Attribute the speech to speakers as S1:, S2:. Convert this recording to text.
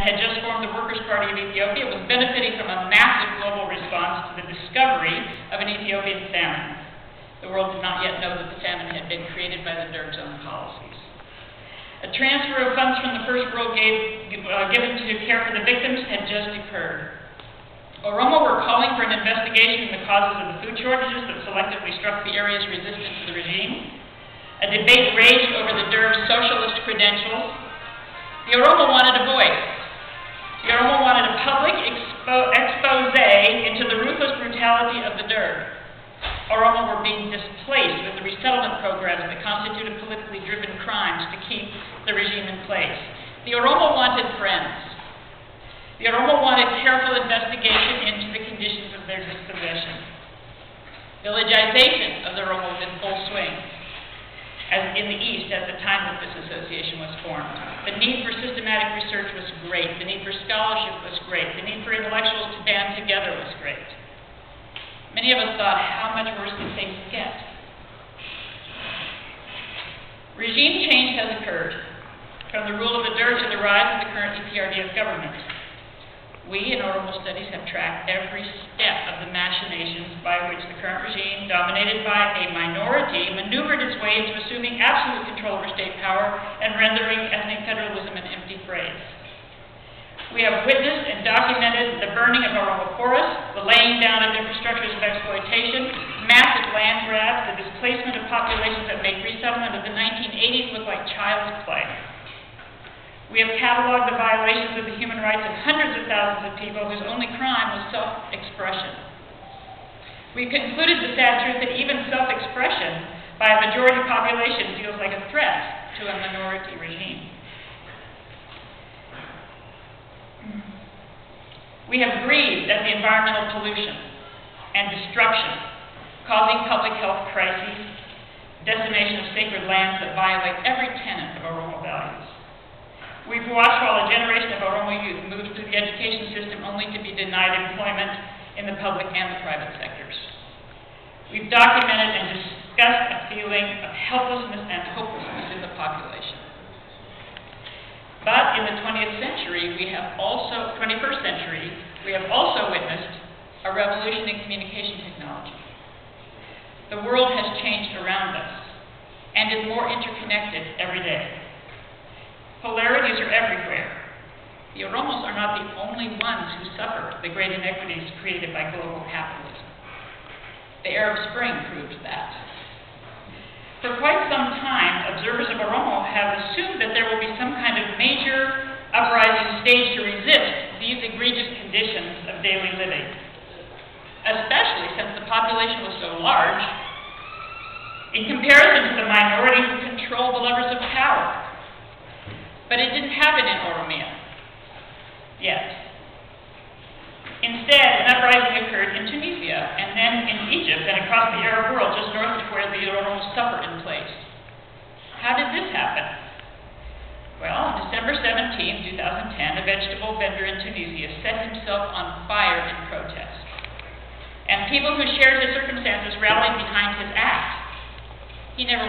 S1: had just formed the Workers' Party of Ethiopia, was benefiting from a massive global response to the discovery of an Ethiopian famine. The world did not yet know that the famine had been created by the Derg's own policies. A transfer of funds from the First World given to care for the victims had just occurred. Oromo were calling for an investigation in the causes of the food shortages that selectively struck the areas resistant to the regime. A debate raged over the Derg's socialist credentials. The Oromo wanted a voice. The Oromo wanted a public expose into the ruthless brutality of the Derg. Oromo were being displaced with the resettlement programs that constituted politically driven crimes to keep the regime in place. The Oromo wanted friends. The Oromo wanted careful investigation into the conditions of their dispossession. Villagization of the Oromo was in full swing, as in the East at the time that this association was formed. The need for systematic research was great. The need for scholarship was great. The need for intellectuals to band together was great. Many of us thought, how much worse can things get? Regime change has occurred, from the rule of the Derg to the rise of the current EPRDF government. We in Oromo Studies have tracked every step of the machinations by which the current regime, dominated by a minority, maneuvered its way into assuming absolute control over state power and rendering ethnic federalism an empty phrase. We have witnessed and documented the burning of Oromo forests, the laying down of infrastructures of exploitation, massive land grabs, the displacement of populations that make resettlement of the 1980s look like child's play. We have cataloged the violations of the human rights of hundreds of thousands of people whose only crime was self-expression. We've concluded the sad truth that even self-expression by a majority population feels like a threat to a minority regime. We have grieved at the environmental pollution and destruction, causing public health crises, decimation of sacred lands that violate every tenet of Oromo values. We've watched while a generation of Oromo youth moves through the education system only to be denied employment in the public and the private sectors. We've documented and discussed a feeling of helplessness and hopelessness in the population. But in the 21st century, we have also witnessed a revolution in communication technology. The world has changed around us and is more interconnected every day. Polarities are everywhere. The Oromos are not the only ones who suffer the great inequities created by global capitalism. The Arab Spring proved that. For quite some time, observers of Oromo have assumed that there will be some kind of major uprising staged to resist these egregious conditions of daily living, especially since the population was so large in comparison to the minority who control the levers of power. But it didn't happen in Oromia yet. Instead, an uprising occurred in Tunisia, and then in Egypt, and across the Arab world, just north of where the Oromos suffer in place. How did this happen? Well, on December 17, 2010, a vegetable vendor in Tunisia set himself on fire in protest. And people who shared his circumstances rallied behind his act. He never